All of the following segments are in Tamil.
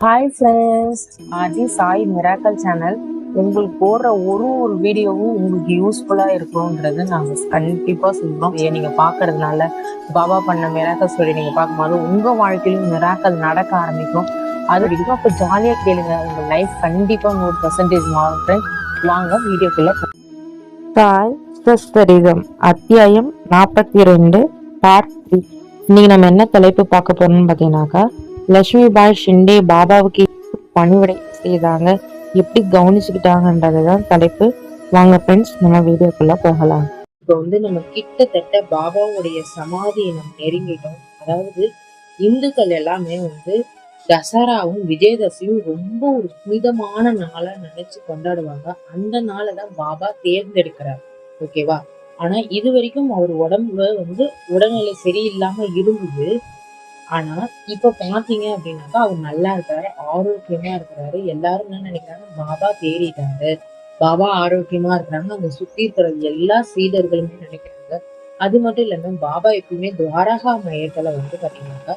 ஹாய் ஃப்ரெண்ட்ஸ், ஆதி சாய் மிராக்கல் சேனல். உங்களுக்கு போடுற ஒரு வீடியோவும் உங்களுக்கு யூஸ்ஃபுல்லாக இருக்கும்ன்றது நாங்கள் கண்டிப்பாக சொல்கிறோம். நீங்கள் பார்க்கறதுனால பாபா பண்ண மிராக்கல் ஸ்டோரி நீங்கள் பார்க்கும்போது உங்கள் வாழ்க்கையிலும் மிராக்கல் நடக்க ஆரம்பிக்கும். அது வரைக்கும் அப்போ ஜாலியாக கேளுங்க. உங்கள் லைஃப் கண்டிப்பாக 100% மாறும். ஃப்ரெண்ட்ஸ், வாங்க வீடியோக்குள்ள. சாய் சஸ்தரிதம் அத்தியாயம் 42 பார்ட் 3. இன்னைக்கு நம்ம என்ன தலைப்பு பார்க்க போறோம்னு பார்த்தீங்கன்னாக்கா, லட்சுமி பாய் ஷிண்டே பாபாவுக்கு பணிவிடை செய்தாங்க, எப்படி கவனிச்சுக்கிட்டாங்கன்றதுதான் தலைப்பு. வாங்க ஃப்ரெண்ட்ஸ், நம்ம வீடியோக்குள்ள போகலாம். இப்போ நம்ம கிட்டத்தட்ட பாபாவுடைய சமாதியை நம்ம நெருங்கிட்டோம். அதாவது இந்துக்கள் எல்லாமே தசராவும் விஜயதசமியும் ரொம்ப ஒரு புனிதமான நாளா நினைச்சு கொண்டாடுவாங்க. அந்த நாளை தான் பாபா தேர்ந்தெடுக்கிறார். ஓகேவா? ஆனா இது வரைக்கும் அவர் உடம்பு உடல்நிலை சரியில்லாம இருந்தது. ஆனா இப்ப பாத்தீங்க அப்படின்னாக்கா அவர் நல்லா இருக்கிறாரு, ஆரோக்கியமா இருக்கிறாரு. எல்லாரும் என்ன நினைக்கிறாங்க, பாபா தேறிட்டாரு, பாபா ஆரோக்கியமா இருக்கிறாங்க. அங்க சுத்தி இருக்கிற எல்லா சீடர்களுமே நினைக்கிறாங்க. அது மட்டும் இல்லாம பாபா எப்பவுமே துவாரகா மையத்துல பாத்தீங்கன்னாக்கா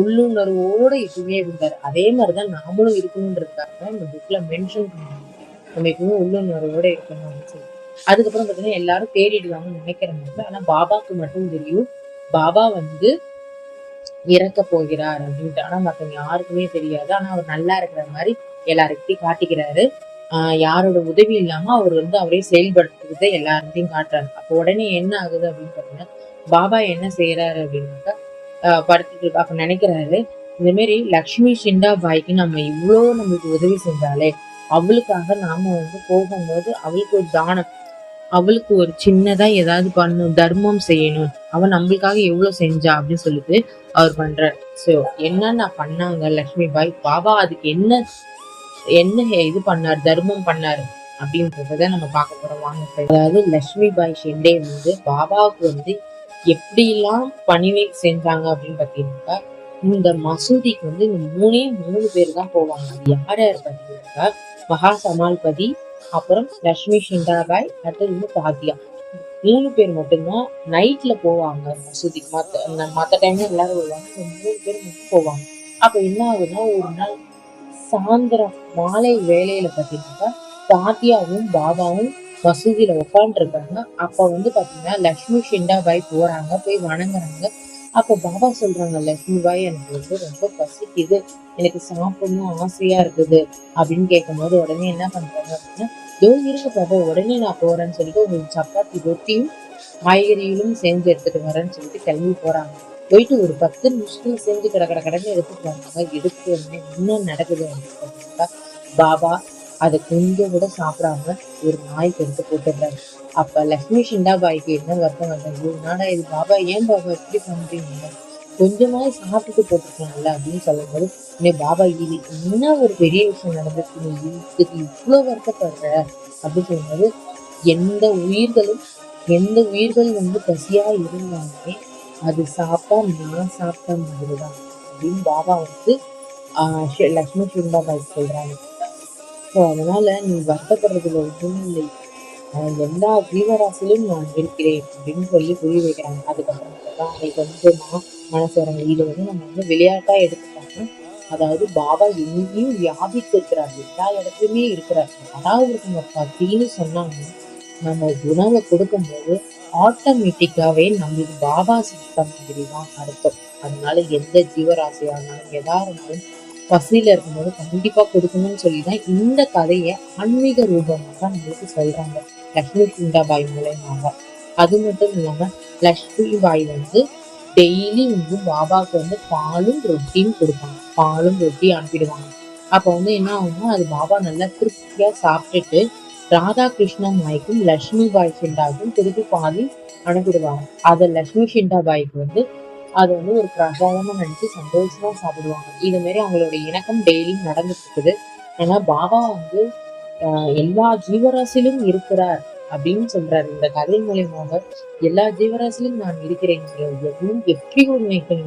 உள்ளுணர்வோட எப்பவுமே இருந்தாரு. அதே மாதிரிதான் நாமளும் இருக்கணும்ன்றதுக்காக இந்த புக்ல மென்ஷன் பண்ணுவாங்க, நம்ம எப்பவுமே உள்ளுணர்வோட இருக்கணும் அப்படின்னு சொல்லி. அதுக்கப்புறம் பாத்தீங்கன்னா எல்லாரும் தேடிடுவாங்கன்னு நினைக்கிறாங்க. ஆனா பாபாக்கு மட்டும் தெரியும் பாபா இறக்க போகிறார் அப்படின்ட்டு. ஆனா மத்தவங்க யாருக்குமே தெரியாது. ஆனா அவர் நல்லா இருக்கிற மாதிரி எல்லாருக்கிட்டையும் காட்டிக்கிறாரு. யாரோட உதவி இல்லாம அவர் அவரே செயல்படுத்துறதை எல்லார்கிட்டையும் காட்டுறாரு. அப்போ உடனே என்ன ஆகுது அப்படின்னு பாத்தீங்கன்னா, பாபா என்ன செய்யறாரு அப்படின்னாக்கா, படுத்துட்டு அப்ப நினைக்கிறாரு, இந்த மாதிரி லக்ஷ்மி ஷிண்டா பாய்க்கு நம்ம இவ்வளவு நம்மளுக்கு உதவி செஞ்சாலே அவளுக்காக நாம போகும்போது அவளுக்கு ஒரு தானம், அவளுக்கு ஒரு சின்னதா ஏதாவது பண்ணும், தர்மம் செய்யணும், அவன் நம்மளுக்காக எவ்வளவு செஞ்சா அப்படின்னு சொல்லிட்டு அவர் பண்றாரு. சோ என்னன்னா பண்ணாங்க லட்சுமி பாய், பாபா அதுக்கு என்ன என்ன இது பண்ணாரு, தர்மம் பண்ணாரு அப்படின்றத நம்ம பார்க்க போறோம். வாங்க. அதாவது லட்சுமி பாய் ஷிண்டே பாபாவுக்கு எப்படி எல்லாம் பணிவை செஞ்சாங்க அப்படின்னு பாத்தீங்கன்னாக்கா, இந்த மசூதிக்கு இந்த மூணு பேர் தான் போவாங்க. அது யார் யார் பாத்தீங்கன்னாக்கா, மகா சமால்பதி, அப்புறம் லட்சுமி ஷிண்டாபாய், அடுத்தது பாத்தியா, 3 பேர் மட்டும்தான் நைட்ல போவாங்க மசூதிக்கு. மத்த டைம்ல எல்லாரும் வருவாங்க. 3 பேர் மட்டும் போவாங்க. அப்ப என்ன ஆகுதுன்னா, ஒரு நாள் சாயந்தரம் மாலை வேலையில பாத்தீங்கன்னா தாத்தியாவும் பாபாவும் மசூதியில உட்காந்துட்டு இருக்காங்க. அப்ப பாத்தீங்கன்னா லட்சுமி ஷிண்டாபாய் போறாங்க, போய் வணங்குறாங்க. அப்ப பாபா சொல்றாங்க, லட்சுமி பாய் எனக்கு ரொம்ப பசிக்குது, எனக்கு சாப்பிடணும் ஆசையா இருக்குது அப்படின்னு கேட்கும் போது உடனே என்ன பண்றாங்க அப்படின்னா, இருக்க பாபா உடனே நான் போறேன்னு சொல்லிட்டு உங்களுக்கு சப்பாத்தி ரொட்டியும் காய்கறிகளும் செஞ்சு எடுத்துட்டு வரேன்னு சொல்லிட்டு கிளம்பி போறாங்க. போயிட்டு ஒரு 10 நிமிஷத்துல செஞ்சு கடன்னு எடுத்துட்டு வந்தாங்க. எடுத்துட்டு வந்து என்ன நடக்குது அப்படின்னு பாபா அதை கொஞ்சம் கூட சாப்பிடாம ஒரு நாய்க்கு எடுத்து போட்டுடுறாரு. அப்ப லட்சுமி ஷிண்டாபாய்க்கு என்ன வருத்தம் வந்தது, நாடா இது பாபா, ஏன் பாபா இப்படி பண்றீங்க, கொஞ்சமாவது சாப்பிட்டுட்டு போட்டுருக்கலாம்ல அப்படின்னு சொல்லும் போது, பாபா இது என்ன ஒரு பெரிய விஷயம் நடந்துருக்கு, நீ இதுக்கு இவ்வளவு வருத்தப்படுற அப்படின்னு சொல்லும்போது, எந்த உயிர்கள் பசியா இருந்தாலுமே அது சாப்பிட்டா நான் சாப்பிட்ட மாதிரிதான் அப்படின்னு பாபா லட்சுமி ஷிண்டாபாய் சொல்றாங்க. ஸோ அதனால நீ வருத்தப்படுறதுல ஒன்றும் இல்லை, எல்லா ஜீவராசிலும் நான் இருக்கிறேன் அப்படின்னு சொல்லி புரிய வைக்கிறாங்க. அதுக்கப்புறம் அவங்களுக்கு கொஞ்சமா மனசு வராங்க. இது நம்ம விளையாட்டா எடுத்துக்காம, அதாவது பாபா எங்கேயும் வியாபித்து இருக்கிறார், எல்லா இடத்துலயுமே இருக்கிறார். அதாவது நம்ம பத்தின்னு சொன்னாங்க, நம்ம உணவை கொடுக்கும்போது ஆட்டோமேட்டிக்காவே நம்மளுக்கு பாபா சித்த மாதிரி தான் அர்த்தம். அதனால எந்த ஜீவராசியானாலும் எதா இருந்தாலும் பசியில இருக்கும்போது கண்டிப்பா கொடுக்கணும்னு சொல்லிதான் இந்த கதையை ஆன்மீக ரூபமாக தான் நம்மளுக்கு சொல்றாங்க லட்சுமி ஷிண்டாபாய் மூலமாக. அது மட்டும் இல்லாம லட்சுமி பாய் டெய்லி பாபாவுக்கு பாலும் ரொட்டியும் கொடுப்பாங்க, பாலும் ரொட்டி அனுப்பிடுவாங்க. அப்ப என்ன ஆகும்னா, அது பாபா நல்லா திருப்தியா சாப்பிட்டுட்டு ராதா கிருஷ்ண மாய்க்கும் லட்சுமி பாய் ஷிண்டாவுக்கும் திருப்பி பாதி அனுப்பிடுவாங்க. அத லட்சுமி ஷிண்டாபாய்க்கு அது ஒரு பிரசாதமா நினைச்சு சந்தோஷமா சாப்பிடுவாங்க. இது மாதிரி அவங்களோட இணக்கம் டெய்லியும் நடந்துட்டு இருக்குது. ஆனா பாபா எல்லா ஜீவராசிலும் இருக்கிறார் அப்படின்னு சொல்றாரு. இந்த கதை மூலியமாக எல்லா ஜீவராசிலும் நான் இருக்கிறேன், எப்படி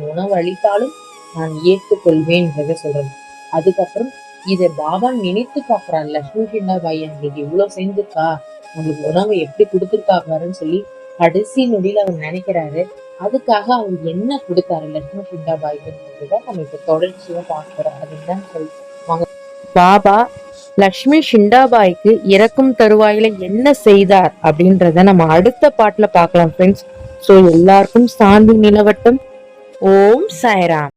உணவு அளித்தாலும் நான் ஏற்றுக்கொள்வேன் சொல்றது. அதுக்கப்புறம் இதை பாபா நினைத்து பாக்குறாரு, லட்சுமி ஷிண்டாபாய் எங்களுக்கு இவ்வளவு செஞ்சிருக்கா, நம்மளுக்கு உணவை எப்படி கொடுத்துருக்கா பாருன்னு சொல்லி கடைசி நொடியில அவர் நினைக்கிறாரு. அதுக்காக அவர் என்ன கொடுத்தாரு லட்சுமி ஷிண்டாபாய்க்குன்றதுதான் நம்ம இப்ப தொடர்ச்சியா பார்க்கிறோம். அது என்னன்னு சொல்லி பாபா லக்ஷ்மி ஷிண்டாபாய்க்கு இறக்கும் தருவாயில என்ன செய்தார் அப்படின்றத நம்ம அடுத்த பாட்டுல பார்க்கலாம் ஃப்ரெண்ட்ஸ். ஸோ எல்லாருக்கும் சாந்தி நிலவட்டும். ஓம் சாய்ராம்.